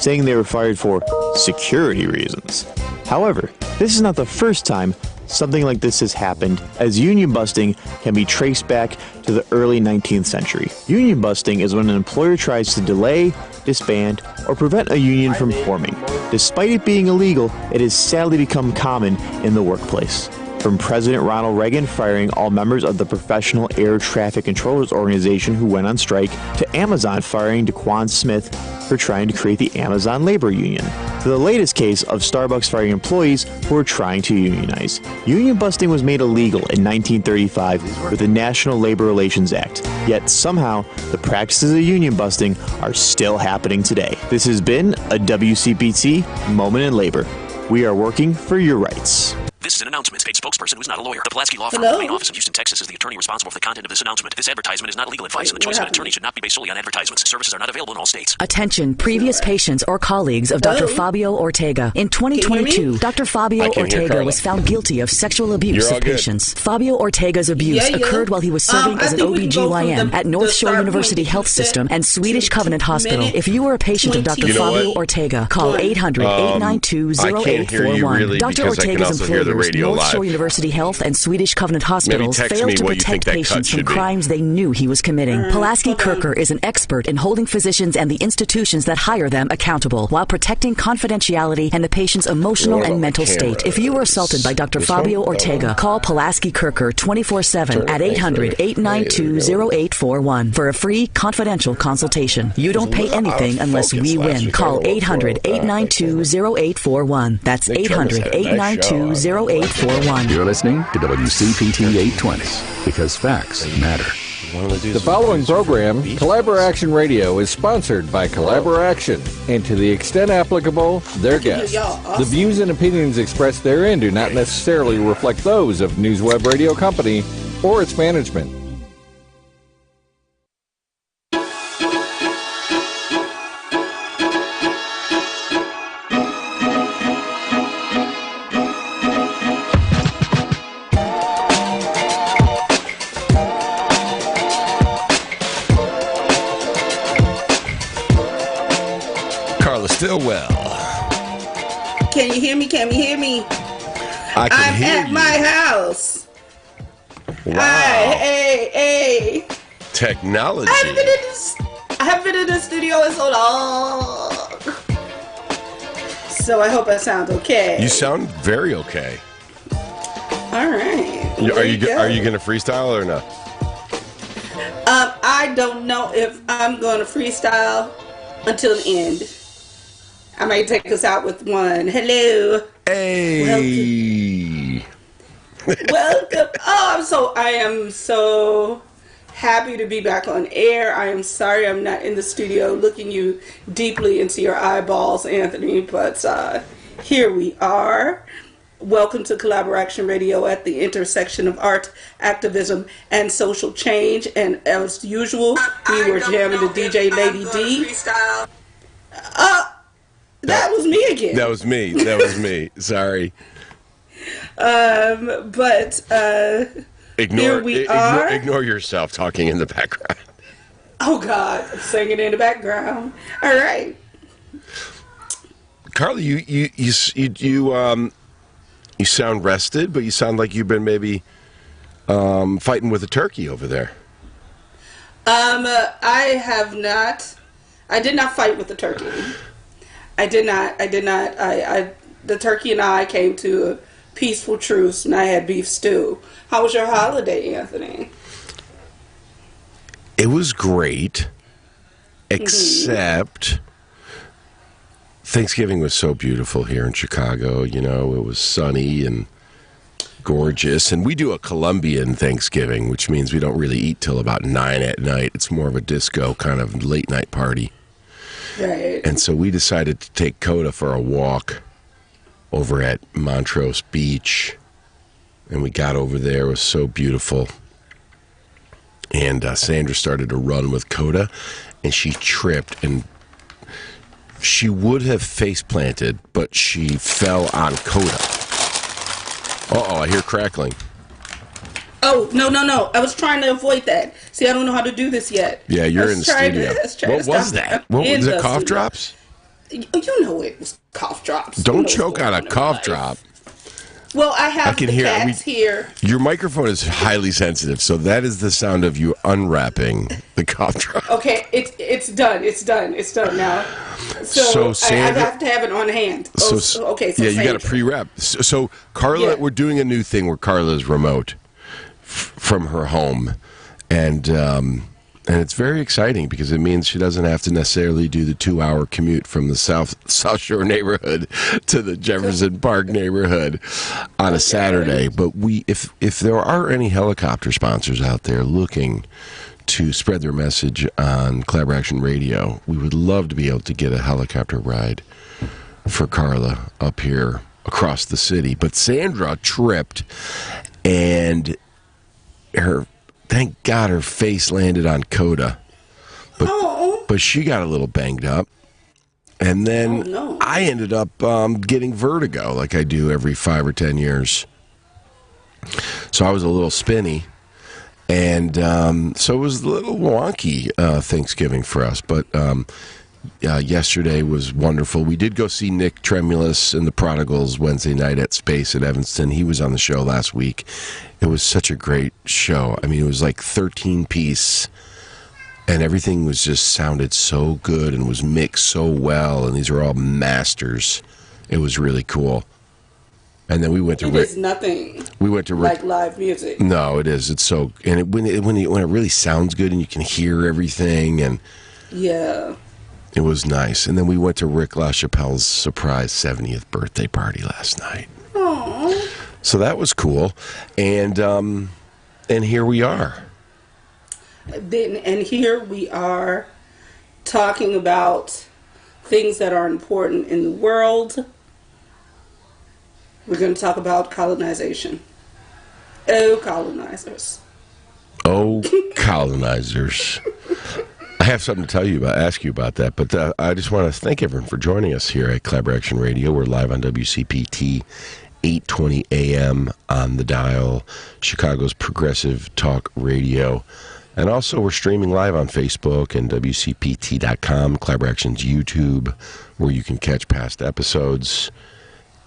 saying they were fired for security reasons. However, this is not the first time something like this has happened, as union busting can be traced back to the early 19th century. Union busting is when an employer tries to delay, disband, or prevent a union from forming. Despite it being illegal, it has sadly become common in the workplace. From President Ronald Reagan firing all members of the Professional Air Traffic Controllers Organization who went on strike, to Amazon firing DeQuan Smith for trying to create the Amazon Labor Union, to the latest case of Starbucks firing employees who were trying to unionize. Union busting was made illegal in 1935 with the National Labor Relations Act, yet somehow the practices of union busting are still happening today. This has been a WCPT Moment in Labor. We are working for your rights. This is an announcement. State spokesperson who is not a lawyer. The Pulaski Law Firm, with the main office in Houston, Texas, is the attorney responsible for the content of this announcement. This advertisement is not legal advice, and the choice of an attorney should not be based solely on advertisements. Services are not available in all states. Attention, previous patients or colleagues of Dr. Fabio Ortega. In 2022, Dr. Fabio Ortega was found guilty of sexual abuse of patients. Fabio Ortega's abuse occurred while he was serving as an OBGYN at North Shore University Health System and Swedish Covenant Hospital. If you are a patient of Dr. Fabio Ortega, call 800-892-0841. Dr. Ortega's employers, North Shore University Health and Swedish Covenant Hospitals, failed to protect patients from crimes they knew he was committing. Pulaski Kirker is an expert in holding physicians and the institutions that hire them accountable while protecting confidentiality and the patient's emotional and mental state. If you were assaulted by Dr. Fabio Ortega, call Pulaski Kirker 24/7 at 800-892-0841 for a free confidential consultation. You don't pay anything unless we win. Call 800-892-0841. That's 800-892-0841. You're listening to WCPT 820 because facts matter. The following program, Collaboraction Radio, is sponsored by Collaboraction, and to the extent applicable, their guests. The views and opinions expressed therein do not necessarily reflect those of NewsWeb Radio Company or its management. Stillwell. Can you hear me? Can you hear me? I can hear you. I'm at my house. Wow. Hi, hey. Technology. I haven't been in the studio in so long. So I hope I sound okay. You sound very okay. All right. Are you going to freestyle or not? I don't know if I'm going to freestyle until the end. I might take us out with one. Hello. Hey. Welcome. Oh, I am so happy to be back on air. I am sorry I'm not in the studio looking you deeply into your eyeballs, Anthony, but here we are. Welcome to Collaboration Radio at the intersection of art, activism, and social change. And as usual, we were jamming to DJ Lady D. That was me again. That was me. Sorry. Here we are. Ignore yourself talking in the background. Oh God, I'm singing in the background. All right. Carly, you sound rested, but you sound like you've been maybe fighting with a turkey over there. I have not. I did not fight with the turkey. I did not. The turkey and I came to a peaceful truce, and I had beef stew. How was your holiday, Anthony? It was great, except Thanksgiving was so beautiful here in Chicago. You know, it was sunny and gorgeous, and we do a Colombian Thanksgiving, which means we don't really eat till about 9 at night. It's more of a disco kind of late night party. Right. And so we decided to take Coda for a walk over at Montrose Beach. And we got over there. It was so beautiful. And Sandra started to run with Coda, and she tripped. And she would have face planted, but she fell on Coda. Uh-oh, I hear crackling. Oh, no. I was trying to avoid that. See, I don't know how to do this yet. Yeah, you're in the studio. What was that? What was it, cough drops? You know it was cough drops. Don't choke on a cough drop. Well, I have the cats here. Your microphone is highly sensitive, so that is the sound of you unwrapping the cough drop. Okay, it's done. It's done now. So Sandra, I have to have it on hand. So you got to pre-rep. So Carla, we're doing a new thing where Carla's remote from her home, and it's very exciting because it means she doesn't have to necessarily do the 2-hour commute from the South Shore neighborhood to the Jefferson Park neighborhood on a Saturday. But if there are any helicopter sponsors out there looking to spread their message on Collaboration Radio, we would love to be able to get a helicopter ride for Carla up here across the city. But Sandra tripped, and thank God her face landed on Coda. But she got a little banged up. And then I ended up getting vertigo like I do every 5 or 10 years. So I was a little spinny. And so it was a little wonky Thanksgiving for us. But yesterday was wonderful. We did go see Nick Tremulous and the Prodigals Wednesday night at Space at Evanston. He was on the show last week. It was such a great show. I mean, it was like 13-piece, and everything was just sounded so good and was mixed so well, and these are all masters. It was really cool. And then we went to... It is nothing like live music. No, it is. It's so... And when it really sounds good and you can hear everything, and... Yeah. It was nice. And then we went to Rick LaChapelle's surprise 70th birthday party last night. Aww. So that was cool. And here we are. And here we are talking about things that are important in the world. We're going to talk about colonization. Oh, colonizers. Oh, colonizers. I have something to ask you about that, but I just want to thank everyone for joining us here at Collaboration Radio. We're live on WCPT, 820 AM on the dial, Chicago's progressive talk radio. And also we're streaming live on Facebook and WCPT.com, Collaboration's YouTube, where you can catch past episodes,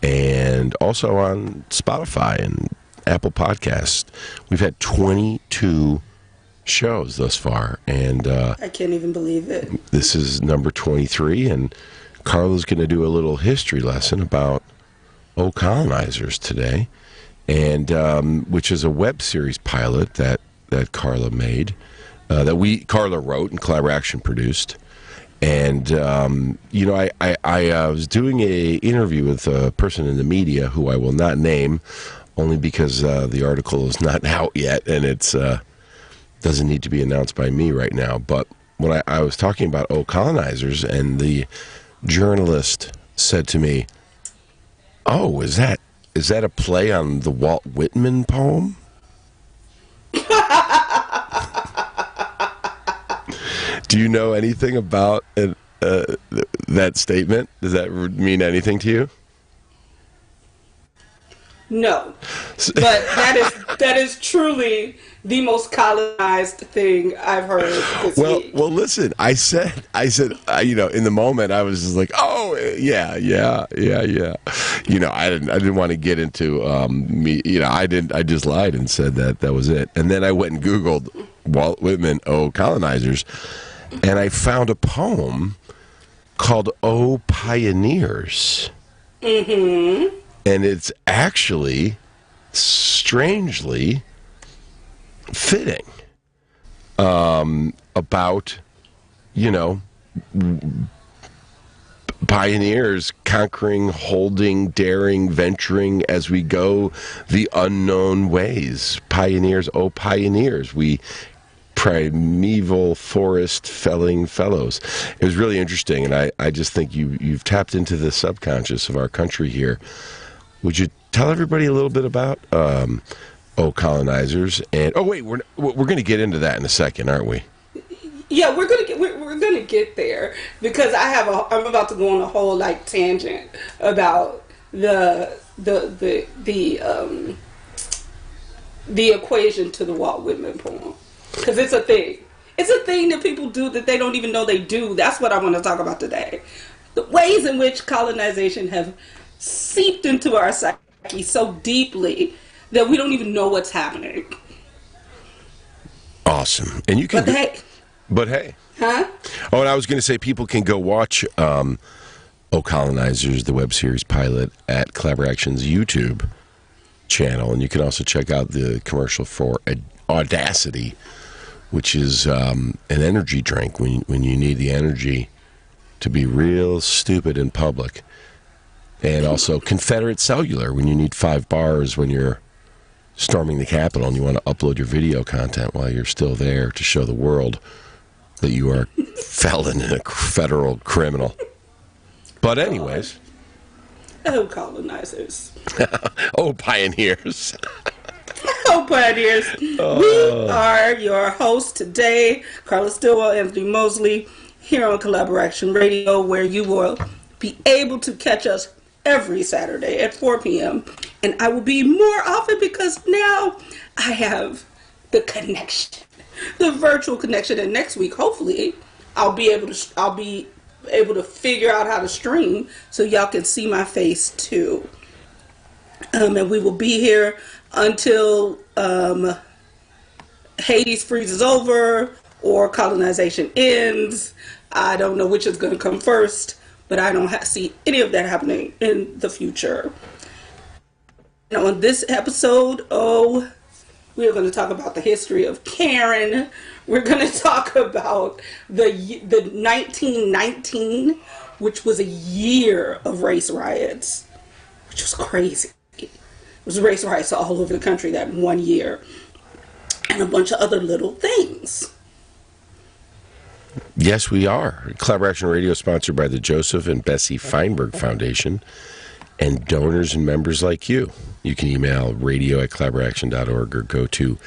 and also on Spotify and Apple Podcasts. We've had 22 shows thus far, and I can't even believe it. This is number 23, and Carla's going to do a little history lesson about colonizers today, and which is a web series pilot that Carla made, that Carla wrote and Collaboration produced. And I was doing a interview with a person in the media who I will not name, only because the article is not out yet, and it's doesn't need to be announced by me right now. But when I was talking about colonizers, and the journalist said to me, "Oh, is that a play on the Walt Whitman poem?" Do you know anything about that statement? Does that mean anything to you? No, but that is truly the most colonized thing I've heard this week. Well, listen. I said, in the moment, I was just like, oh, yeah. I didn't want to get into me. I just lied and said that was it. And then I went and Googled Walt Whitman, colonizers, and I found a poem called "O Pioneers." Mm-hmm. And it's actually strangely fitting about, pioneers conquering, holding, daring, venturing as we go the unknown ways. Pioneers, oh pioneers, we primeval forest felling fellows. It was really interesting, and I just think you've tapped into the subconscious of our country here. Would you tell everybody a little bit about colonizers? And wait, we're going to get into that in a second, aren't we? Yeah, we're gonna get there, because I'm about to go on a whole tangent about the equation to the Walt Whitman poem, because it's a thing. It's a thing that people do that they don't even know they do. That's what I want to talk about today. the ways in which colonization have seeped into our psyche so deeply that we don't even know what's happening. Awesome. And you can... But hey. Huh? Oh, and I was going to say people can go watch Colonizers, the web series pilot, at Collaboraction's YouTube channel. And you can also check out the commercial for Audacity, which is an energy drink when you need the energy to be real stupid in public. And also Confederate Cellular, when you need 5 bars when you're storming the Capitol and you want to upload your video content while you're still there to show the world that you are a felon and a federal criminal. But anyways. Oh, colonizers. Oh, pioneers. Oh, pioneers. We are your hosts today, Carla Stillwell, Anthony Mosley, here on Collaboration Radio, where you will be able to catch us every Saturday at 4 p.m. And I will be more often because now I have the connection, the virtual connection. And next week, hopefully, I'll be able to figure out how to stream so y'all can see my face too. And we will be here until Hades freezes over or colonization ends. I don't know which is going to come first, but I don't see any of that happening in the future. And on this episode, we're going to talk about the history of Karen. We're going to talk about the 1919, which was a year of race riots, which was crazy. It was race riots all over the country that one year, and a bunch of other little things. Yes, we are. Collaboration Radio is sponsored by the Joseph and Bessie Feinberg Foundation and donors and members like you. You can email radio@collaboration.org or go to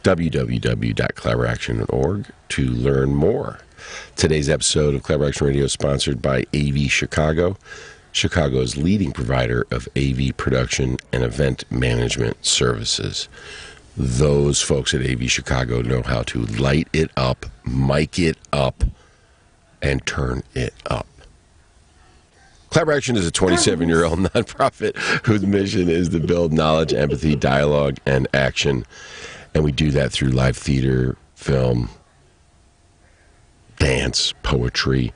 www.collaboration.org to learn more. Today's episode of Collaboration Radio is sponsored by AV Chicago, Chicago's leading provider of AV production and event management services. Those folks at AV Chicago know how to light it up, mic it up, and turn it up. Collaboration is a 27-year-old nonprofit whose mission is to build knowledge, empathy, dialogue, and action. And we do that through live theater, film, dance, poetry,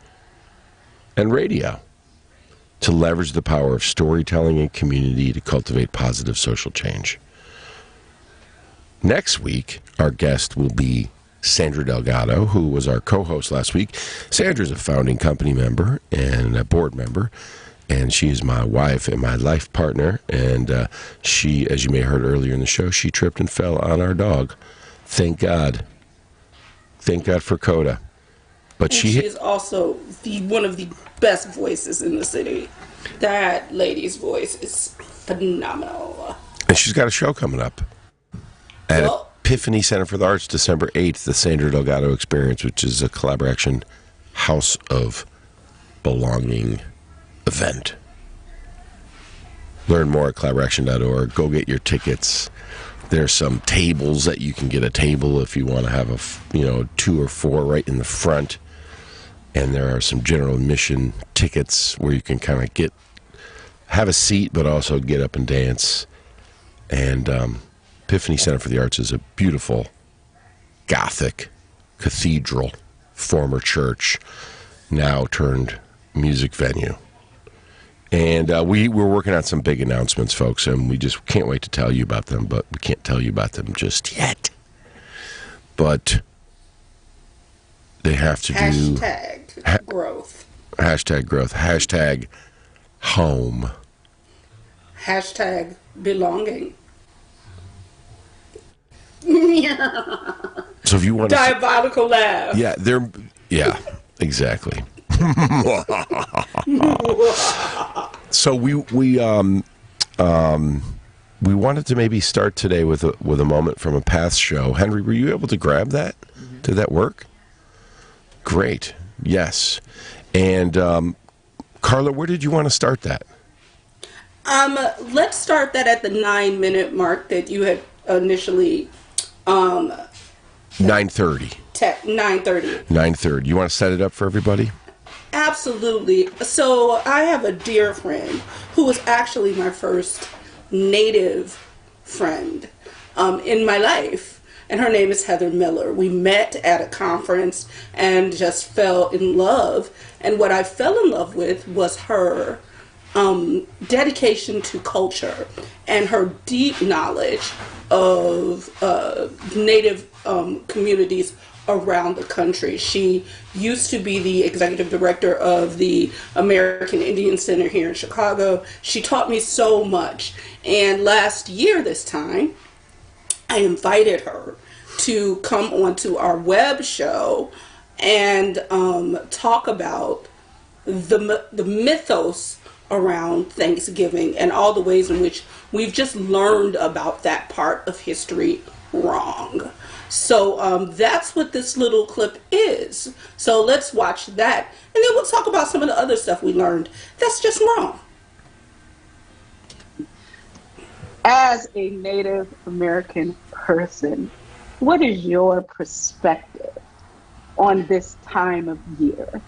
and radio to leverage the power of storytelling and community to cultivate positive social change. Next week, our guest will be Sandra Delgado, who was our co-host last week. Sandra's a founding company member and a board member, and she is my wife and my life partner. And she, as you may have heard earlier in the show, she tripped and fell on our dog. Thank God. Thank God for Coda. But she is also one of the best voices in the city. That lady's voice is phenomenal. And she's got a show coming up at Epiphany Center for the Arts, December 8th, the Sandra Delgado Experience, which is a Collaboration House of Belonging event. Learn more at collaboration.org. Go get your tickets. There's some tables that you can get a table if you want to have 2 or 4 right in the front. And there are some general admission tickets where you can kind of have a seat, but also get up and dance. And Epiphany Center for the Arts is a beautiful Gothic cathedral, former church, now turned music venue. And we're working on some big announcements, folks, and we just can't wait to tell you about them, but we can't tell you about them just yet. But they have to do... growth. Hashtag growth. Hashtag home. Hashtag belonging. So if you want diabolical laugh. Yeah, exactly. So we wanted to maybe start today with a moment from a past show. Henry, were you able to grab that? Mm-hmm. Did that work? Great. Yes. And Carla, where did you want to start that? Let's start that at the 9-minute mark that you had initially 9:30. 9:30. 9:30. You want to set it up for everybody? Absolutely. So I have a dear friend who was actually my first Native friend in my life. And her name is Heather Miller. We met at a conference and just fell in love. And what I fell in love with was her dedication to culture and her deep knowledge of Native communities around the country. She used to be the executive director of the American Indian Center here in Chicago. She taught me so much. And last year this time, I invited her to come onto our web show and talk about the mythos around Thanksgiving and all the ways in which we've just learned about that part of history wrong. So that's what this little clip is. So let's watch that, and then we'll talk about some of the other stuff we learned that's just wrong. As a Native American person, what is your perspective on this time of year?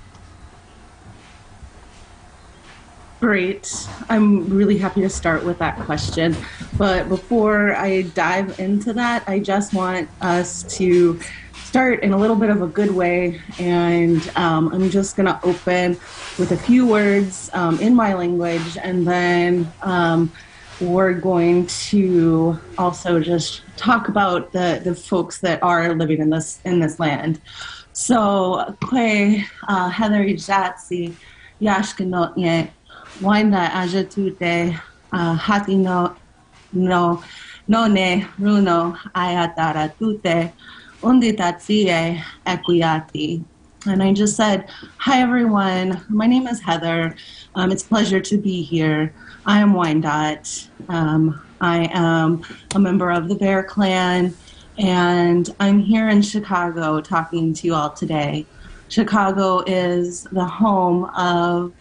Great. I'm really happy to start with that question. But before I dive into that, I just want us to start in a little bit of a good way. And I'm just going to open with a few words in my language, and then we're going to also just talk about the folks that are living in this land. So, kwe Heather Jatsi Yashkinot Wanda Ajatute Hati no ne Runo Ayatara Tute Unditatsie Equiati. And I just said, hi everyone, my name is Heather. It's a pleasure to be here. I am Wyandotte. I am a member of the Bear Clan, and I'm here in Chicago talking to you all today. Chicago is the home of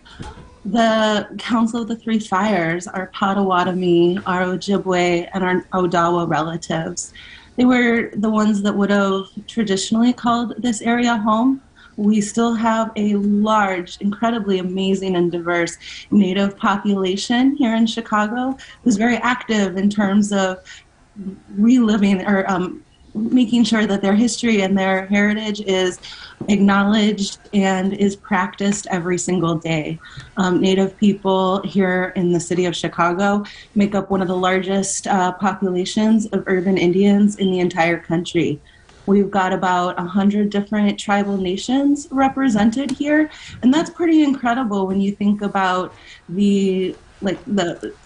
the Council of the Three Fires, our Potawatomi, our Ojibwe, and our Odawa relatives. They were the ones that would have traditionally called this area home. We still have a large, incredibly amazing and diverse Native population here in Chicago who's very active in terms of reliving or making sure that their history and their heritage is acknowledged and is practiced every single day. Native people here in the city of Chicago make up one of the largest populations of urban Indians in the entire country. We've got about 100 different tribal nations represented here, and that's pretty incredible when you think about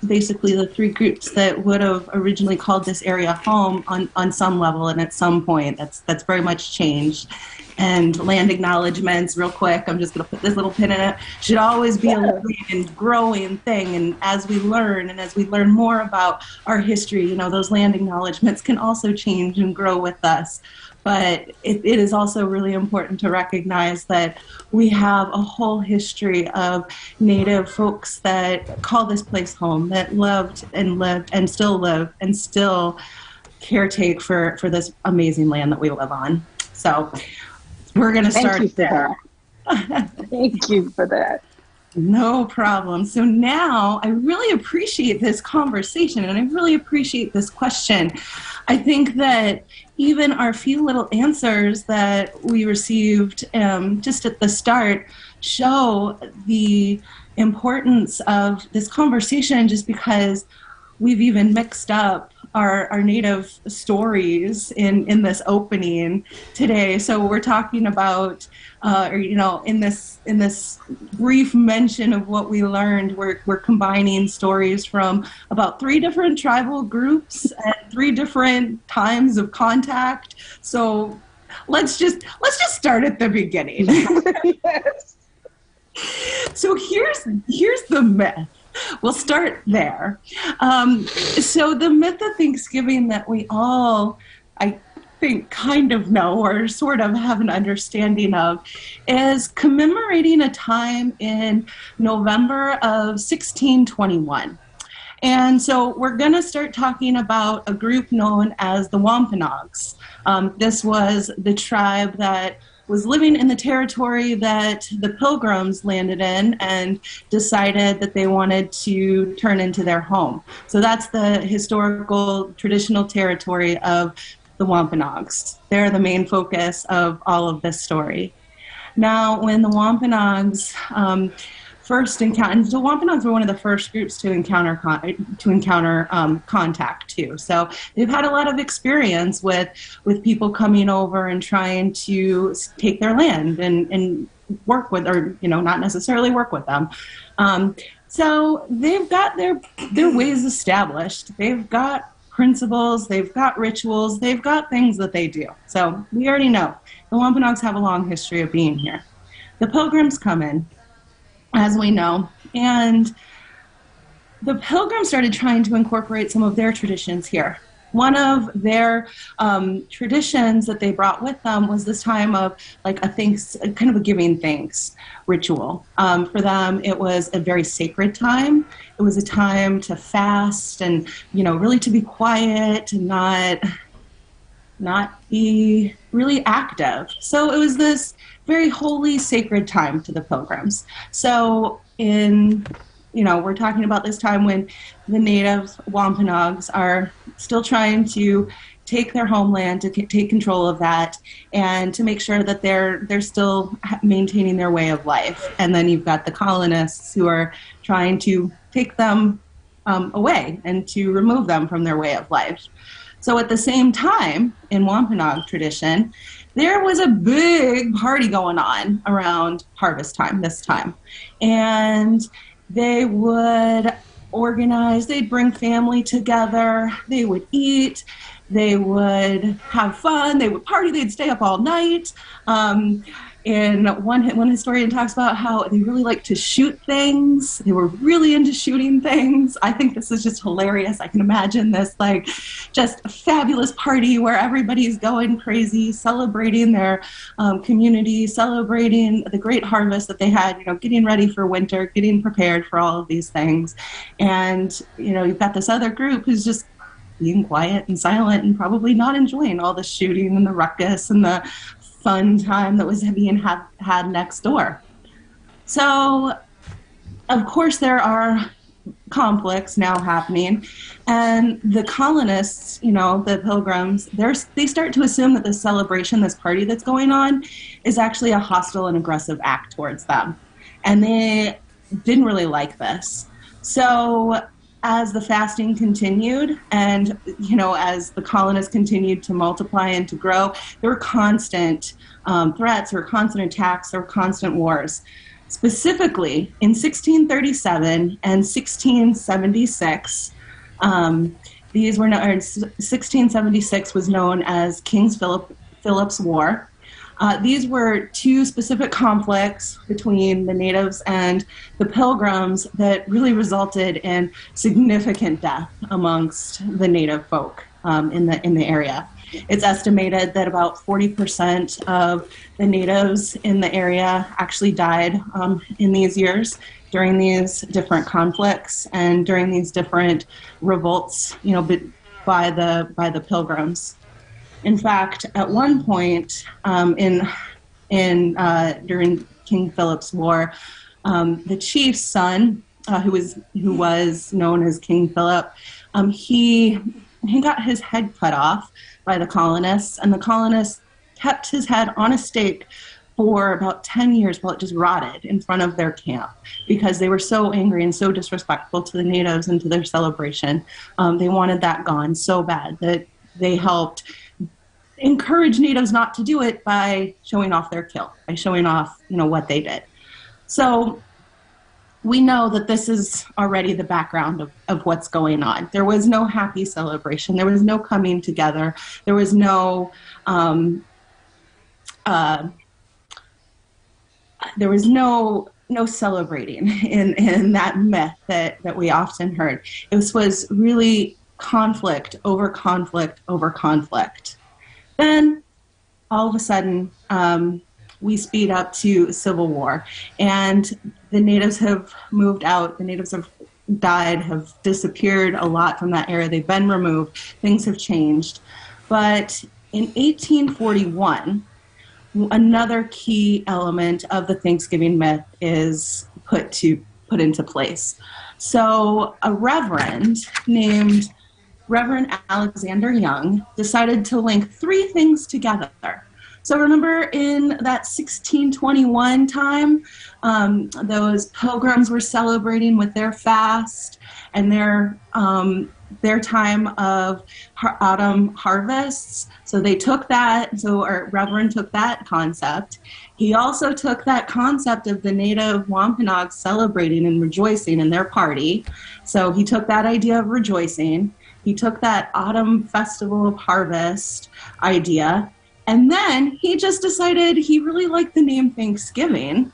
basically the three groups that would have originally called this area home on some level, and at some point that's very much changed. And land acknowledgements, real quick, I'm just going to put this little pin in it, should always be a living and growing thing. And as we learn more about our history, those land acknowledgements can also change and grow with us. But it is also really important to recognize that we have a whole history of Native folks that call this place home, that lived and still live and still caretake for this amazing land that we live on. So we're going to start there. Thank you for that. No problem. So now I really appreciate this conversation, and I really appreciate this question. I think that even our few little answers that we received just at the start show the importance of this conversation, just because we've even mixed up our Native stories in this opening today. So we're talking about, in this brief mention of what we learned, we're combining stories from about 3 different tribal groups at 3 different times of contact. So let's just start at the beginning. Yes. So here's the myth. We'll start there. So the myth of Thanksgiving that we all, I think, kind of know or sort of have an understanding of is commemorating a time in November of 1621. And so we're going to start talking about a group known as the Wampanoags. This was the tribe that was living in the territory that the Pilgrims landed in and decided that they wanted to turn into their home. So that's the historical, traditional territory of the Wampanoags. They're the main focus of all of this story. Now, when the Wampanoags first encountered, the Wampanoags were one of the first groups to encounter contact too. So they've had a lot of experience with people coming over and trying to take their land and work with, or not necessarily work with them. So they've got their ways established. They've got principles. They've got rituals. They've got things that they do. So we already know the Wampanoags have a long history of being here. The Pilgrims come in, as we know, and the Pilgrims started trying to incorporate some of their traditions here. One of their traditions that they brought with them was this time of like kind of a giving thanks ritual. For them, it was a very sacred time. It was a time to fast and, really to be quiet and not be really active. So it was this very holy, sacred time to the Pilgrims. So we're talking about this time when the native Wampanoags are still trying to take their homeland, to take control of that, and to make sure that they're still maintaining their way of life. And then you've got the colonists who are trying to take them away and to remove them from their way of life. So at the same time, in Wampanoag tradition, there was a big party going on around harvest time this time. And they would organize, they'd bring family together, they would eat, they would have fun, they would party, they'd stay up all night. And one historian talks about how they really like to shoot things. They were really into shooting things. I think this is just hilarious. I can imagine this just a fabulous party where everybody's going crazy, celebrating their community, celebrating the great harvest that they had, getting ready for winter, getting prepared for all of these things. And, you've got this other group who's just being quiet and silent and probably not enjoying all the shooting and the ruckus and the fun time that was being had next door. So, of course, there are conflicts now happening, and the colonists, the Pilgrims, they start to assume that this celebration, this party that's going on, is actually a hostile and aggressive act towards them, and they didn't really like this. So as the fasting continued and, as the colonists continued to multiply and to grow, there were constant threats, there were constant attacks, there were constant wars. Specifically, in 1637 and 1676, 1676 was known as King Philip's War. These were two specific conflicts between the natives and the Pilgrims that really resulted in significant death amongst the native folk in the area. It's estimated that about 40% of the natives in the area actually died in these years during these different conflicts and during these different revolts, by the Pilgrims. In fact, at one point during King Philip's War, the chief's son, who was known as King Philip, he got his head cut off by the colonists, and the colonists kept his head on a stake for about 10 years while it just rotted in front of their camp because they were so angry and so disrespectful to the natives and to their celebration. They wanted that gone so bad that they helped encourage natives not to do it by showing off their kill, by showing off, what they did. So we know that this is already the background of what's going on. There was no happy celebration. There was no coming together. There was no celebrating in that myth that we often heard. It was really conflict over conflict over conflict. Then, all of a sudden, we speed up to civil war, and the natives have moved out. The natives have died, have disappeared a lot from that area. They've been removed. Things have changed. But in 1841, another key element of the Thanksgiving myth is put into place. So a reverend named Reverend Alexander Young decided to link three things together. So remember in that 1621 time, those pilgrims were celebrating with their fast and their time of autumn harvests. So they took that, so our Reverend took that concept. He also took that concept of the native Wampanoag celebrating and rejoicing in their party. So he took that idea of rejoicing. He took that autumn festival of harvest idea, and then he just decided he really liked the name Thanksgiving,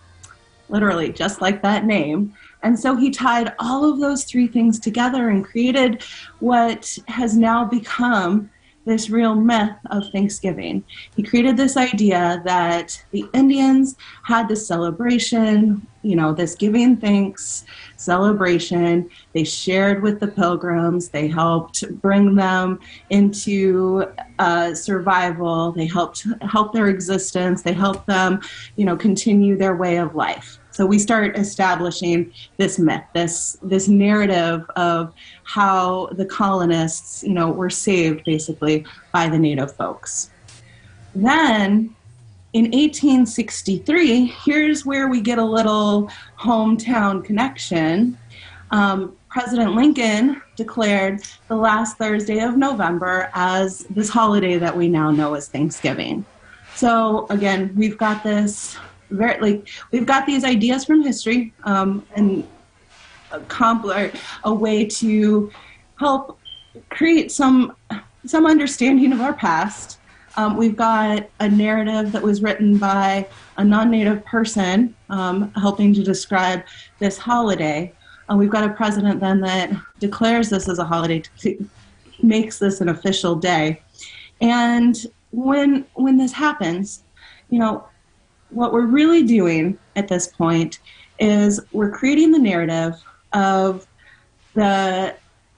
literally just like that name. And so he tied all of those three things together and created what has now become this real myth of Thanksgiving. He created this idea that the Indians had this celebration, this giving thanks celebration. They shared with the pilgrims. They helped bring them into survival. They helped their existence. They helped them, continue their way of life. So we start establishing this myth, this narrative of how the colonists, were saved basically by the native folks. Then in 1863, here's where we get a little hometown connection. President Lincoln declared the last Thursday of November as this holiday that we now know as Thanksgiving. So again, we've got this we've got these ideas from history and a way to help create some understanding of our past. We've got a narrative that was written by a non-native person helping to describe this holiday. We've got a president then that declares this as a holiday, makes this an official day. And when this happens, what we're really doing at this point is we're creating the narrative of the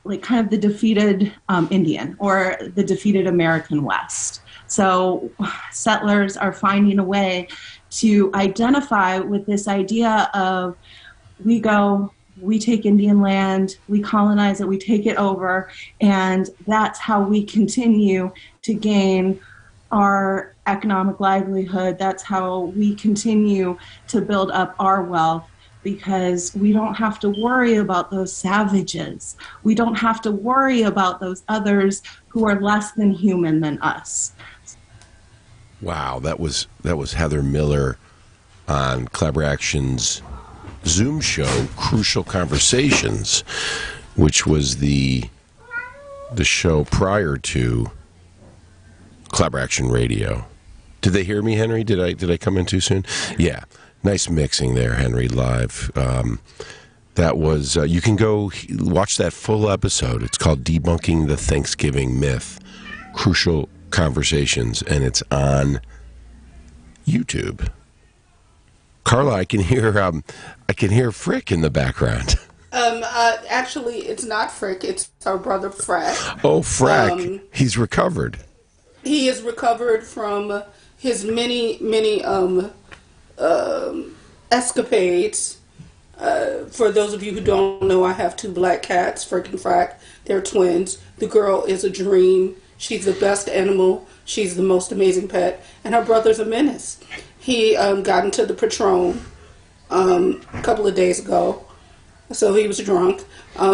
defeated Indian or the defeated American West. So settlers are finding a way to identify with this idea of we take Indian land, we colonize it, we take it over, and that's how we continue to gain our economic livelihood. That's how we continue to build up our wealth, because we don't have to worry about those savages. We don't have to worry about those others who are less than human than us. Wow, that was Heather Miller on Collaboraction's Zoom show, Crucial Conversations, which was the show prior to Collaboration Radio. Did they hear me, Henry? Did I come in too soon? Yeah. Nice mixing there, Henry, live. That was, you can go watch that full episode. It's called Debunking the Thanksgiving Myth, Crucial Conversations, and it's on YouTube. Carla, I can hear Frick in the background. Actually, it's not Frick. It's our brother Frack. Oh, Frack. He's recovered. He is recovered from his many escapades. For those of you who don't know, I have two black cats, Frick and Frack. They're twins. The girl is a dream. She's the best animal. She's the most amazing pet. And her brother's a menace. He got into the Patron a couple of days ago. So he was drunk.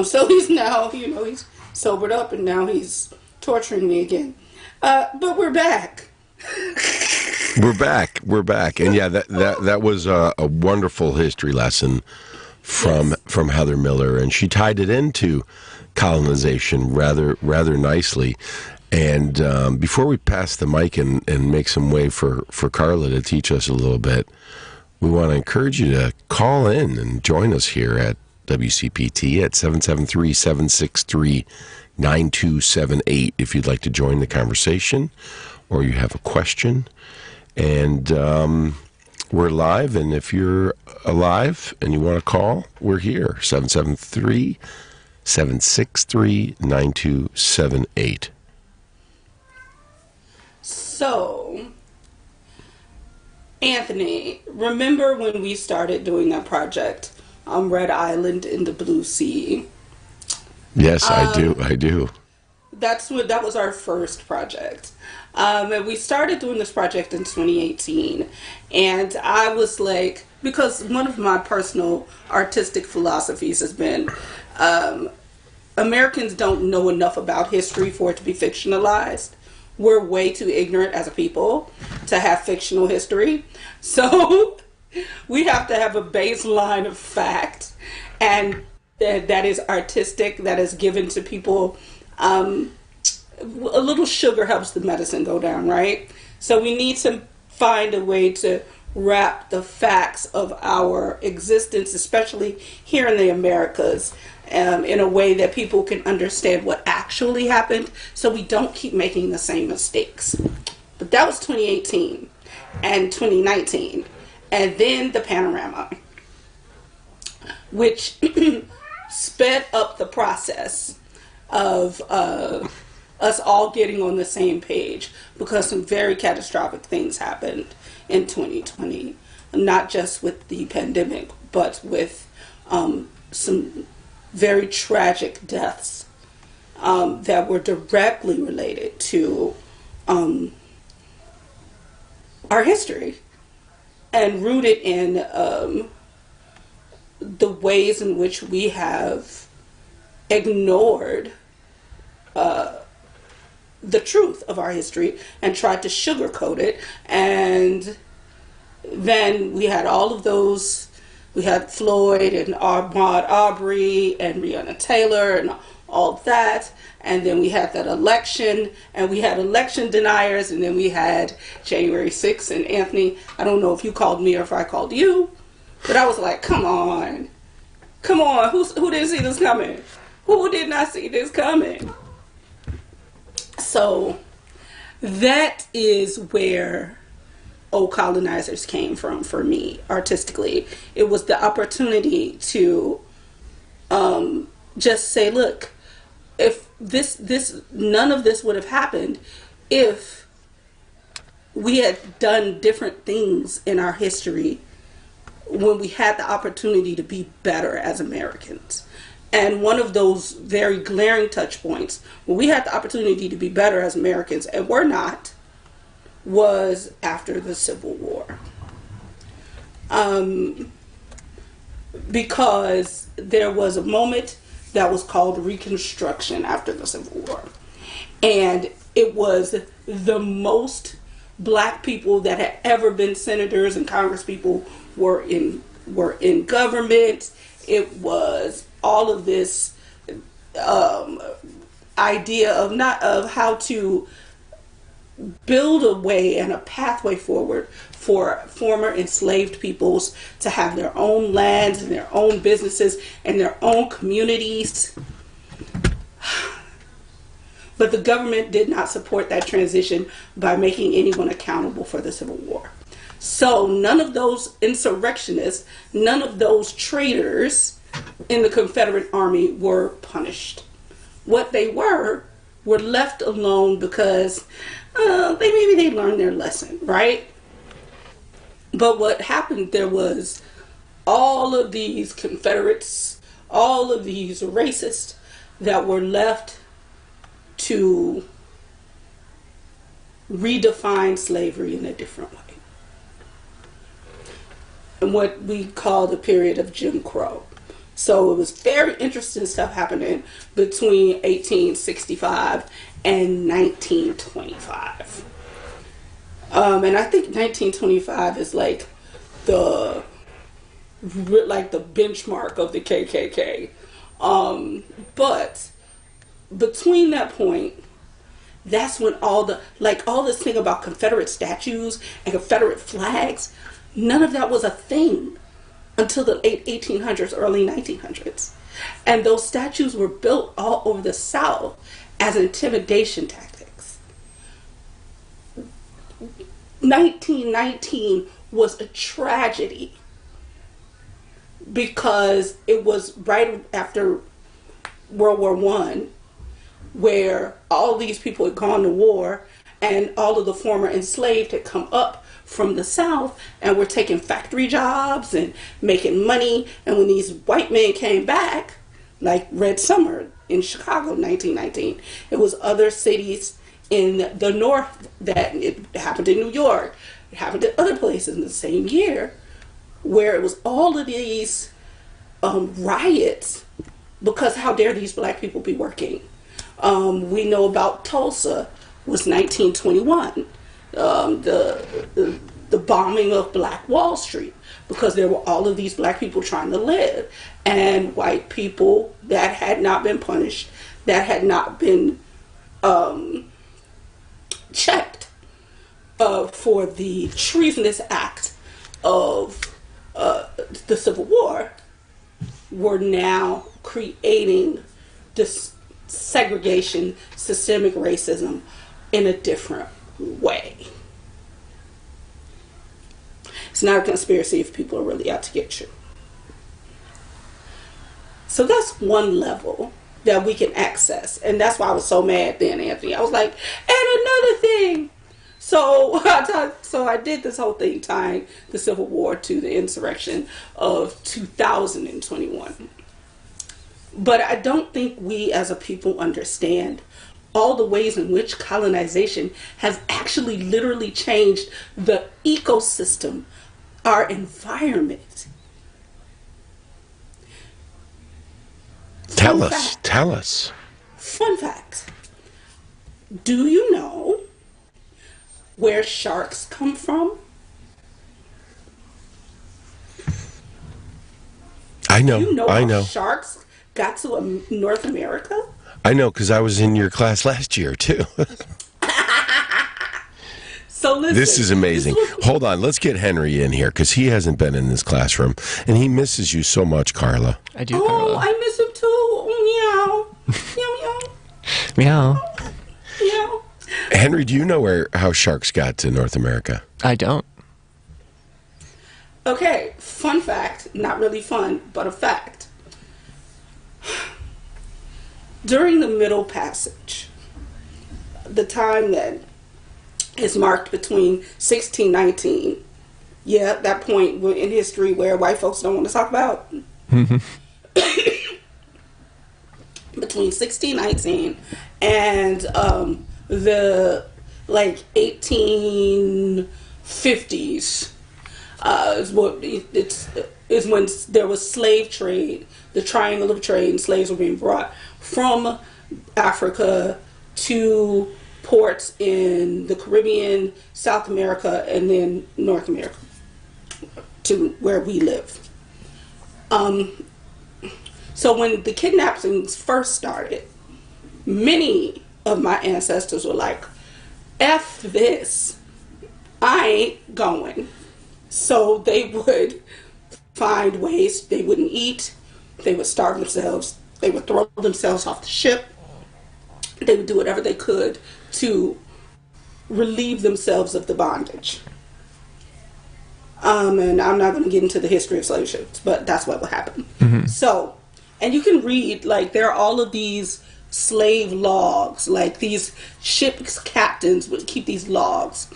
So he's now, he's sobered up, and now he's torturing me again. But we're back. We're back. And yeah, that was a wonderful history lesson from Heather Miller, and she tied it into colonization rather nicely. And before we pass the mic and make some way for Carla to teach us a little bit, we want to encourage you to call in and join us here at WCPT at 773-763-9278 if you'd like to join the conversation or you have a question. And we're live, and if you're alive and you want to call, we're here, 773-763-9278. So, Anthony, remember when we started doing that project on Red Island in the Blue Sea? Yes, I do. That was our first project. And we started doing this project in 2018. And I was like, because one of my personal artistic philosophies has been Americans don't know enough about history for it to be fictionalized. We're way too ignorant as a people to have fictional history. So we have to have a baseline of fact, and that is artistic, that is given to people. A little sugar helps the medicine go down, right? So we need to find a way to wrap the facts of our existence, especially here in the Americas, in a way that people can understand what actually happened, so we don't keep making the same mistakes. But that was 2018 and 2019. And then the panorama, which sped up the process of us all getting on the same page, because some very catastrophic things happened in 2020, not just with the pandemic, but with some very tragic deaths that were directly related to our history and rooted in the ways in which we have ignored the truth of our history and tried to sugarcoat it. And then we had all of those. We had Floyd and Ahmaud Arbery and Breonna Taylor and all that. And then we had that election, and we had election deniers, and then we had January 6th. And Anthony, I don't know if you called me or if I called you, but I was like, come on, who didn't see this coming? Who did not see this coming? So that is where Colonizers came from for me artistically. It was the opportunity to just say, look, if none of this would have happened if we had done different things in our history when we had the opportunity to be better as Americans. And one of those very glaring touch points when we had the opportunity to be better as Americans, and we're not, was after the Civil War. Because there was a moment that was called Reconstruction after the Civil War. And it was the most black people that had ever been senators and congresspeople were in government. It was all of this idea of how to build a way and a pathway forward for former enslaved peoples to have their own lands and their own businesses and their own communities. But the government did not support that transition by making anyone accountable for the Civil War. So none of those insurrectionists, none of those traitors in the Confederate Army were punished. What they were left alone because maybe they learned their lesson, right? But what happened, there was all of these Confederates, all of these racists that were left to redefine slavery in a different way. And what we call the period of Jim Crow. So it was very interesting stuff happening between 1865 and 1925. And I think 1925 is like the benchmark of the KKK. But between that point, that's when all this thing about Confederate statues and Confederate flags, none of that was a thing until the late 1800s, early 1900s. And those statues were built all over the South as intimidation tactics. 1919 was a tragedy because it was right after World War I, where all these people had gone to war and all of the former enslaved had come up from the South and were taking factory jobs and making money. And when these white men came back, like Red Summer in Chicago, 1919, it was other cities in the North that it happened in New York. It happened in other places in the same year, where it was all of these riots because how dare these black people be working. We know about Tulsa was 1921, the bombing of Black Wall Street, because there were all of these black people trying to live, and white people that had not been punished, that had not been checked for the treasonous act of the Civil War, were now creating this segregation, systemic racism in a different way. It's not a conspiracy if people are really out to get you. So that's one level that we can access. And that's why I was so mad then, Anthony. I was like, and another thing. So I did this whole thing tying the Civil War to the insurrection of 2021. But I don't think we as a people understand all the ways in which colonization has actually literally changed the ecosystem, our environment. Tell us. Fun fact. Do you know where sharks come from? I know. You know how sharks got to North America? I know, because I was in your class last year, too. So listen. This is amazing. Hold on. Let's get Henry in here, because he hasn't been in this classroom, and he misses you so much, Carla. I do, Carla. Oh, I miss him too. Meow. Meow, meow. Meow. Meow. Henry, do you know how sharks got to North America? I don't. Okay, fun fact. Not really fun, but a fact. During the Middle Passage, the time that is marked between 1619, that point in history where white folks don't want to talk about, between 1619 and the 1850s is when there was slave trade, the triangle of trade, and slaves were being brought from Africa to ports in the Caribbean, South America, and then North America, to where we live. So when the kidnappings first started, many of my ancestors were like, F this, I ain't going. So they would find ways. They wouldn't eat, they would starve themselves, they would throw themselves off the ship, they would do whatever they could to relieve themselves of the bondage. And I'm not going to get into the history of slave ships, but that's what would happen. Mm-hmm. So, and you can read, there are all of these slave logs, these ship's captains would keep these logs.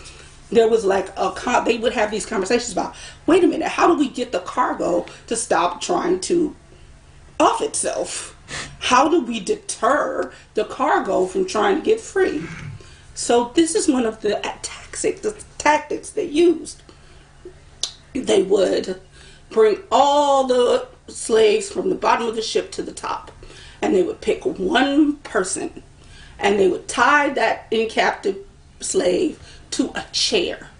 There was they would have these conversations about, wait a minute, how do we get the cargo to stop trying to off itself? How do we deter the cargo from trying to get free? So this is one of the tactics they used. They would bring all the slaves from the bottom of the ship to the top, and they would pick one person, and they would tie that in-captive slave to a chair,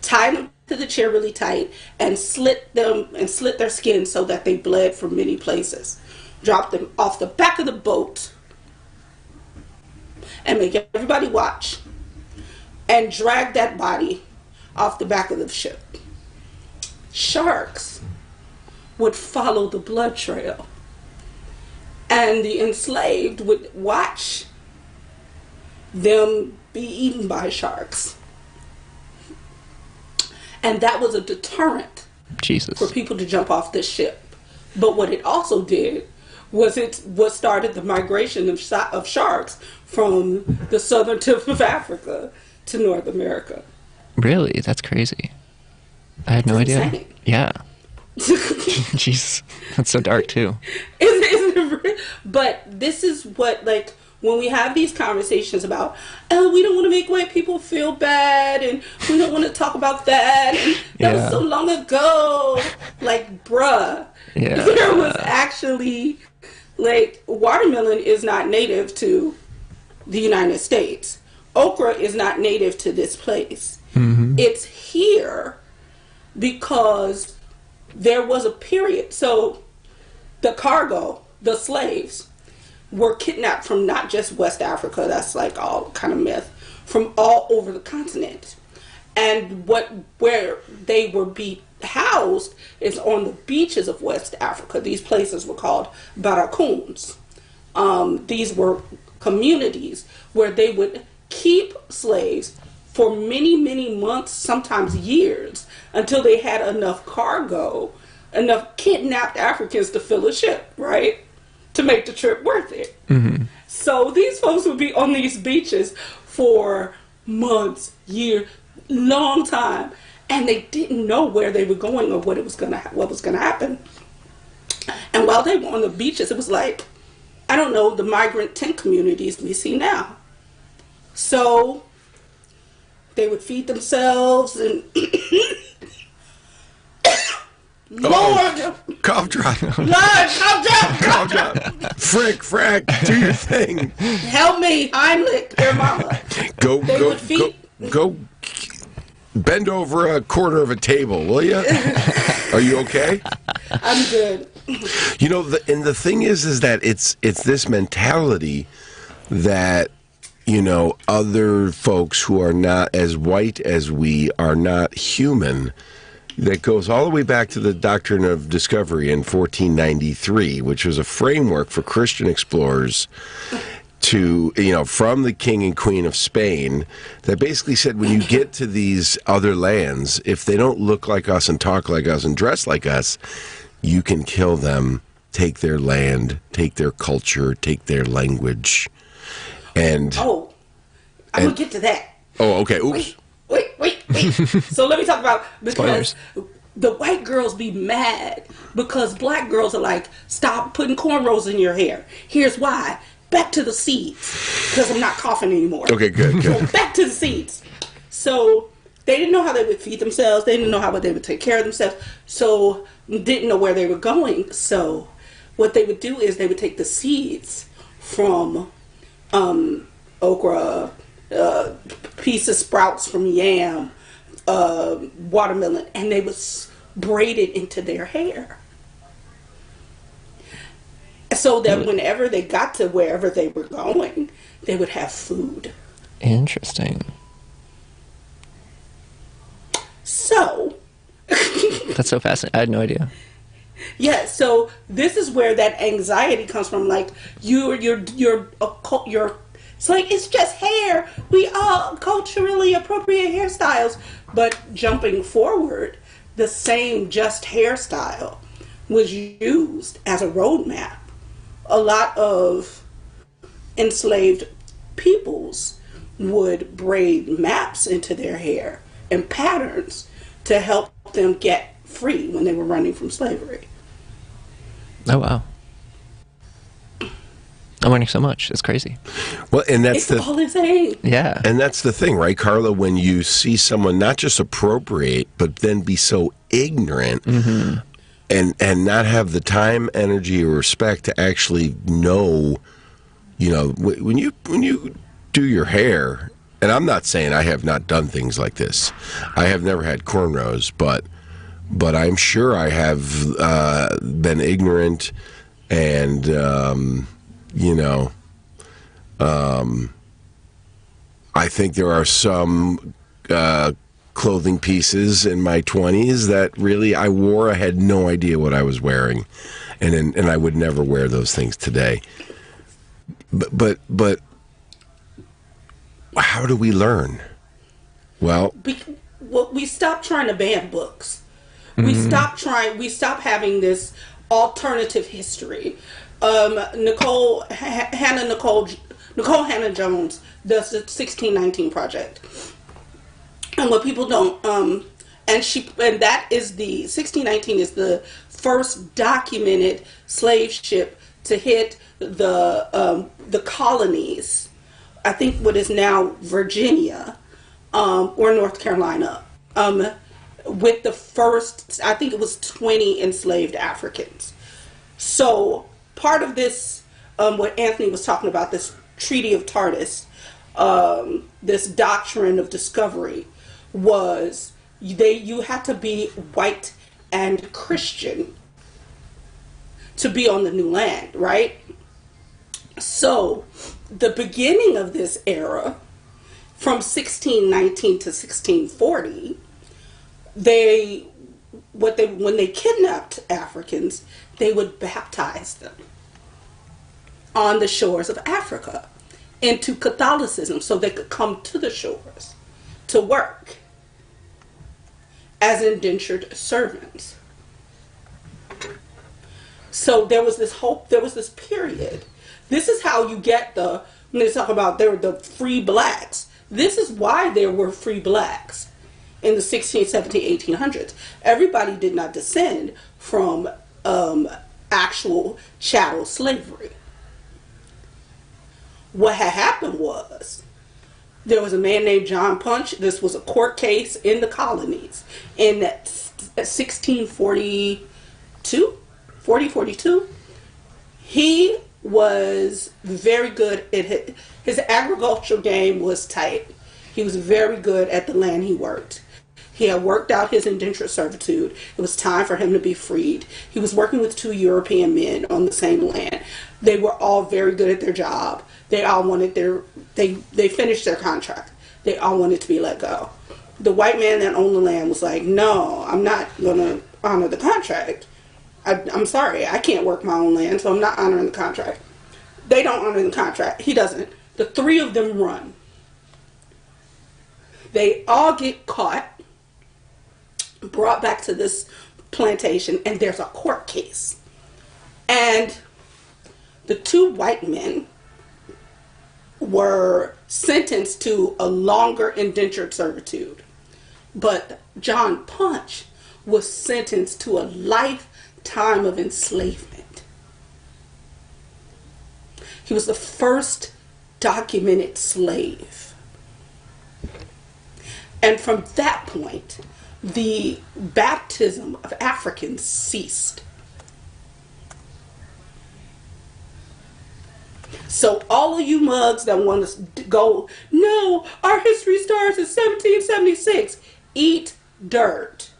tie them to the chair really tight, and slit their skin so that they bled from many places. Drop them off the back of the boat and make everybody watch, and drag that body off the back of the ship. Sharks would follow the blood trail, and the enslaved would watch them be eaten by sharks. And that was a deterrent for people to jump off this ship. But what it also did was started the migration of sharks from the southern tip of Africa to North America. Really? That's crazy. I had no idea. Insane. Yeah. Jeez, that's so dark too. Isn't it? But this is what, like, when we have these conversations about, oh, we don't want to make white people feel bad, and we don't want to talk about that, and that was so long ago. Like, bruh, there was actually, like, watermelon is not native to the United States. Okra is not native to this place. Mm-hmm. It's here because there was a period. So the cargo, the slaves, were kidnapped from not just West Africa, that's like all kind of myth, from all over the continent. And where they were housed is on the beaches of West Africa. These places were called barracoons. These were communities where they would keep slaves for many, many months, sometimes years, until they had enough cargo, enough kidnapped Africans to fill a ship, right? To make the trip worth it. Mm-hmm. So these folks would be on these beaches for months, years, long time, and they didn't know where they were going or what was gonna happen. And while they were on the beaches, it was like, I don't know, the migrant tent communities we see now. So they would feed themselves and Lord, cough drop. Lord, cough drop. Frack, do your thing. Help me, Heimlich, their mama. Go. Bend over a quarter of a table, will you? Are you okay? I'm good. You know, the thing is that it's this mentality that, you know, other folks who are not as white as we are not human, that goes all the way back to the Doctrine of Discovery in 1493, which was a framework for Christian explorers to, you know, from the King and Queen of Spain, that basically said when you get to these other lands, if they don't look like us and talk like us and dress like us, you can kill them, take their land, take their culture, take their language. And I'm going to get to that. Oh, okay. Oops. Wait. So let me talk about, because the white girls be mad because black girls are like, stop putting cornrows in your hair. Here's why. Back to the seeds, because I'm not coughing anymore. Okay, good. So back to the seeds. So they didn't know how they would feed themselves. They didn't know how they would take care of themselves. So didn't know where they were going. So what they would do is they would take the seeds from okra, piece of sprouts from yam, watermelon, and they would braid it into their hair. So that whenever they got to wherever they were going, they would have food. Interesting. So that's so fascinating. I had no idea. Yeah, so this is where that anxiety comes from. Like you're it's like, it's just hair. We all culturally appropriate hairstyles. But jumping forward, the same just hairstyle was used as a roadmap. A lot of enslaved peoples would braid maps into their hair and patterns to help them get free when they were running from slavery. Oh, wow. I'm learning so much. It's crazy. Well, and that's all insane. Yeah. And that's the thing, right, Carla? When you see someone not just appropriate, but then be so ignorant, mm-hmm. and not have the time, energy, or respect to actually know, you know, when you do your hair. And I'm not saying I have not done things like this. I have never had cornrows, but I'm sure I have been ignorant and. I think there are some clothing pieces in my 20s that really I wore. I had no idea what I was wearing, and I would never wear those things today. But how do we learn? Well, we stopped trying to ban books. Mm-hmm. We stopped having this alternative history. Nicole Hannah Jones does the 1619 Project. And what people don't, and that is the 1619 is the first documented slave ship to hit the colonies. I think what is now Virginia, or North Carolina, with the first, I think it was 20 enslaved Africans. So part of this, what Anthony was talking about, this Treaty of Tartus, this doctrine of discovery, was you had to be white and Christian to be on the new land, right? So the beginning of this era, from 1619 to 1640, when they kidnapped Africans, they would baptize them on the shores of Africa into Catholicism so they could come to the shores to work as indentured servants. So there was this period. This is how you get when they talk about there were the free blacks. This is why there were free blacks in the 16th, 17th, 1800s. Everybody did not descend from actual chattel slavery. What had happened was there was a man named John Punch. This was a court case in the colonies in 1642. He was very good at his agricultural game was tight. He was very good at the land he worked. He had worked out his indentured servitude. It was time for him to be freed. He was working with 2 European men on the same land. They were all very good at their job. They all wanted they finished their contract. They all wanted to be let go. The white man that owned the land was like, no, I'm not going to honor the contract. I'm sorry, I can't work my own land, so I'm not honoring the contract. They don't honor the contract. He doesn't. The 3 of them run. They all get caught, brought back to this plantation, and there's a court case. And the 2 white men were sentenced to a longer indentured servitude. But John Punch was sentenced to a lifetime of enslavement. He was the first documented slave. And from that point, the baptism of Africans ceased. So all of you mugs that want to go, no, our history starts in 1776, eat dirt.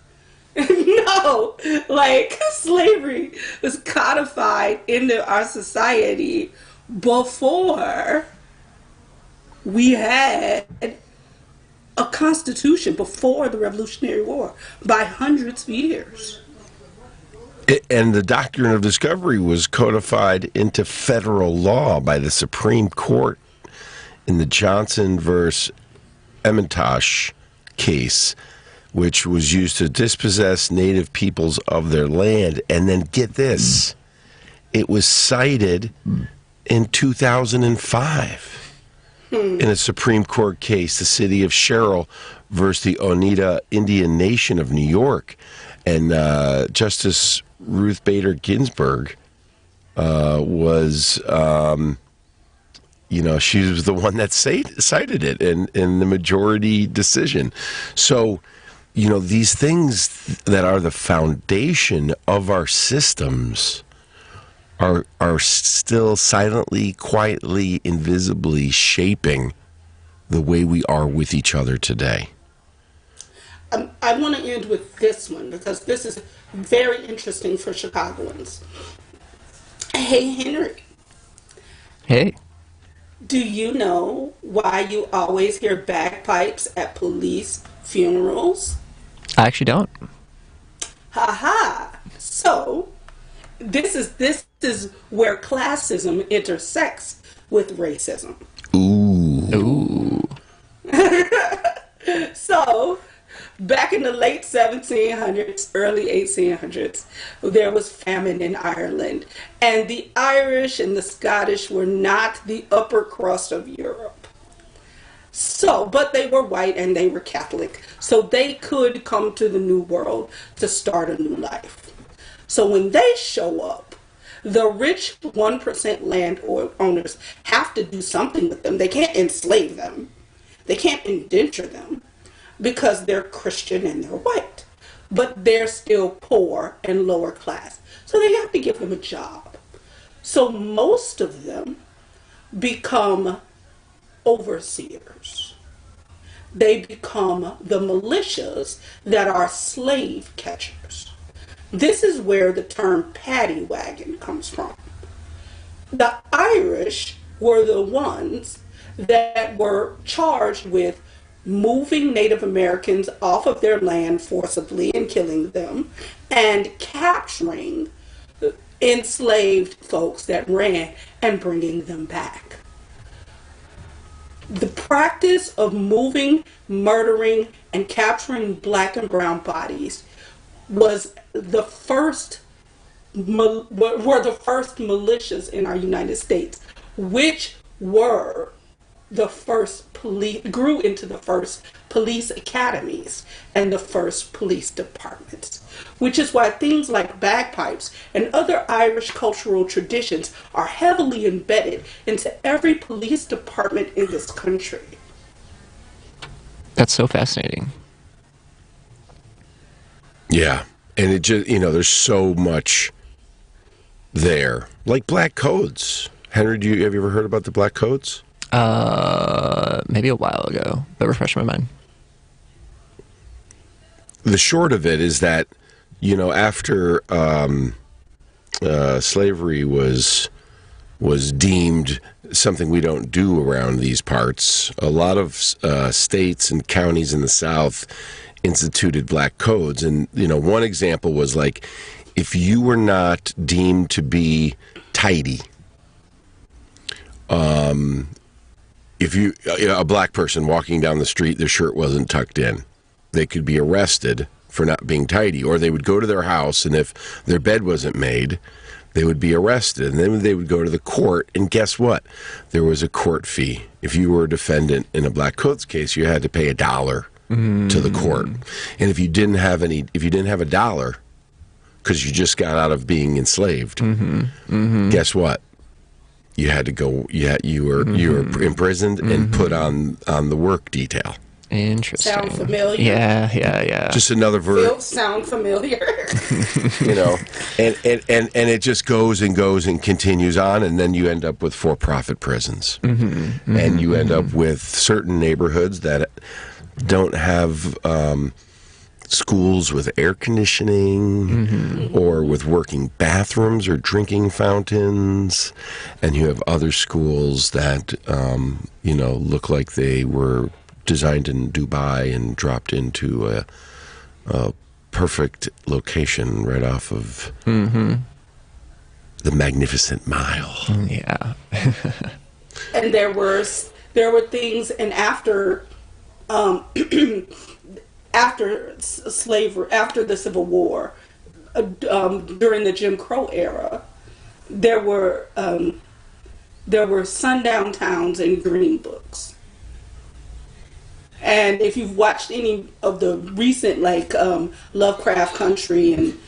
No, like slavery was codified into our society before we had a constitution, before the Revolutionary War, by hundreds of years. And the doctrine of discovery was codified into federal law by the Supreme Court in the Johnson versus Emmentosh case, which was used to dispossess native peoples of their land. And then get this, it was cited in 2005 in a Supreme Court case, the city of Sherrill versus the Oneida Indian Nation of New York. And Justice Ruth Bader Ginsburg was, she was the one that cited it in the majority decision. So, these things that are the foundation of our systems are still silently, quietly, invisibly shaping the way we are with each other today. I want to end with this one because this is very interesting for Chicagoans. Hey, Henry. Hey. Do you know why you always hear bagpipes at police funerals? I actually don't. Ha. So, this is where classism intersects with racism. Ooh. So, back in the late 1700s, early 1800s, there was famine in Ireland. And the Irish and the Scottish were not the upper crust of Europe. So, but they were white and they were Catholic. So they could come to the New World to start a new life. So when they show up, the rich 1% landowners have to do something with them. They can't enslave them. They can't indenture them because they're Christian and they're white. But they're still poor and lower class. So they have to give them a job. So most of them become overseers. They become the militias that are slave catchers. This is where the term paddy wagon comes from. The Irish were the ones that were charged with moving Native Americans off of their land forcibly and killing them, and capturing enslaved folks that ran and bringing them back. The practice of moving, murdering, and capturing black and brown bodies was the first militias in our United States, which were the first grew into the first police academies and the first police departments, which is why things like bagpipes and other Irish cultural traditions are heavily embedded into every police department in this country. That's so fascinating. Yeah. And it just, there's so much there. Like black codes. Henry, have you ever heard about the black codes? Maybe a while ago, but refresh my mind. The short of it is that, after slavery was deemed something we don't do around these parts, a lot of states and counties in the South instituted black codes. And, one example was like, if you were not deemed to be tidy, if a black person walking down the street, their shirt wasn't tucked in, they could be arrested for not being tidy, or they would go to their house, and if their bed wasn't made, they would be arrested, and then they would go to the court, and guess what? There was a court fee. If you were a defendant in a black codes case, you had to pay $1 to the court, and if you didn't have $1, because you just got out of being enslaved, guess what? You had to go. You were imprisoned and put on the work detail. Interesting. Sound familiar? Yeah. Just another verb. Sound familiar? And it just goes and continues on, and then you end up with for-profit prisons, and you end up with certain neighborhoods that don't have schools with air conditioning or with working bathrooms or drinking fountains, and you have other schools that look like they were designed in Dubai and dropped into a perfect location right off of the Magnificent Mile. Yeah. And there were things, and after slavery, after the Civil War, during the Jim Crow era, there were sundown towns and green books. And if you've watched any of the recent, Lovecraft Country and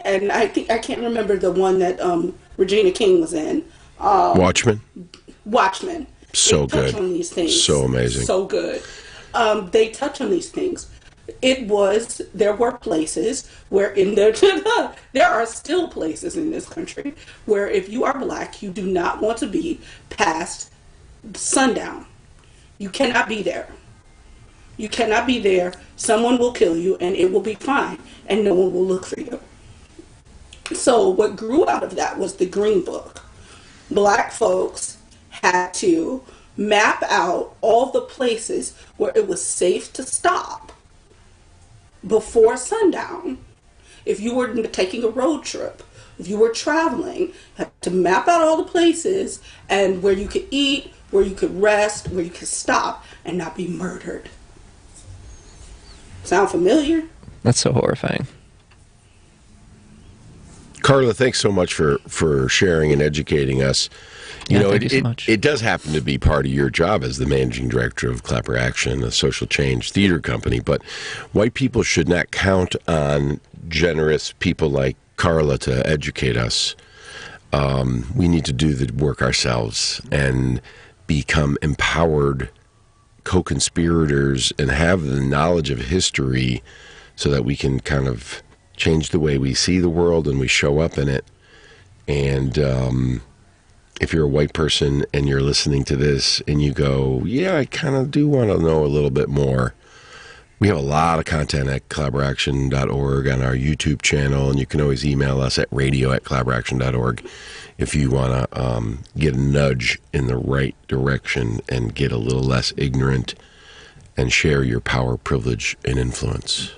and I can't remember the one that Regina King was in. Watchmen. So good. On these things. So amazing. So good. They touch on these things. There were places where there are still places in this country where if you are black, you do not want to be past sundown. You cannot be there. You cannot be there. Someone will kill you and it will be fine and no one will look for you. So what grew out of that was the Green Book. Black folks had to map out all the places where it was safe to stop before sundown. If you were taking a road trip, if you were traveling, you had to map out all the places and where you could eat, where you could rest, where you could stop and not be murdered. Sound familiar? That's so horrifying. Carla, thanks so much for sharing and educating us. Thank you so much. It does happen to be part of your job as the managing director of Collaboraction, a social change theater company, but white people should not count on generous people like Carla to educate us. We need to do the work ourselves and become empowered co-conspirators and have the knowledge of history so that we can kind of change the way we see the world and we show up in it. And if you're a white person and you're listening to this and you go, yeah, I kind of do want to know a little bit more, we have a lot of content at collaboraction.org on our YouTube channel, and you can always email us at radio@collaboraction.org if you want to get a nudge in the right direction and get a little less ignorant and share your power, privilege, and influence.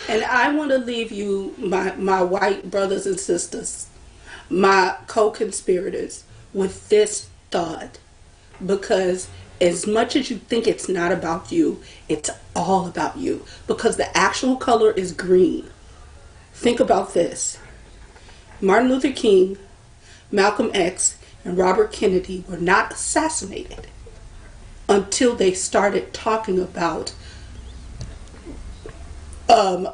And I want to leave you, my white brothers and sisters, my co-conspirators, with this thought, because as much as you think it's not about you, it's all about you, because the actual color is green. Think about this. Martin Luther King, Malcolm X, and Robert Kennedy were not assassinated until they started talking about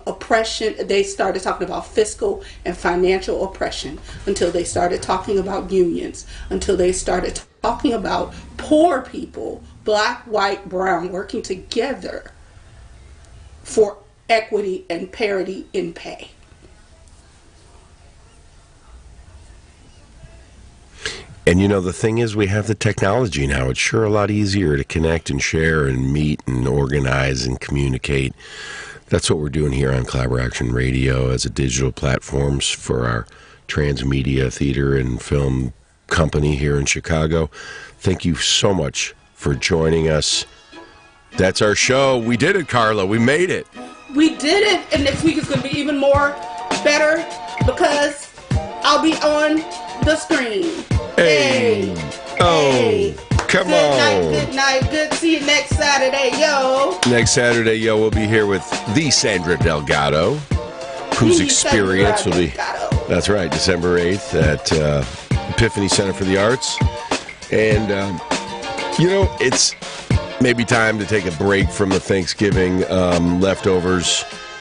oppression. They started talking about fiscal and financial oppression, until they started talking about unions, until they started talking about poor people, black, white, brown, working together for equity and parity in pay. And the thing is, we have the technology now. It's sure a lot easier to connect and share and meet and organize and communicate. That's what we're doing here on Collaboration Radio as a digital platforms for our transmedia theater and film company here in Chicago. Thank you so much for joining us. That's our show. We did it, Carla. We made it. We did it. And next week is going to be even more better, because I'll be on the screen. Hey. Oh. Come on. Good night. Good to see you next Saturday, yo. Next Saturday, yo, we'll be here with the Sandra Delgado, whose experience will be... That's right, December 8th at Epiphany Center for the Arts. And, it's maybe time to take a break from the Thanksgiving leftovers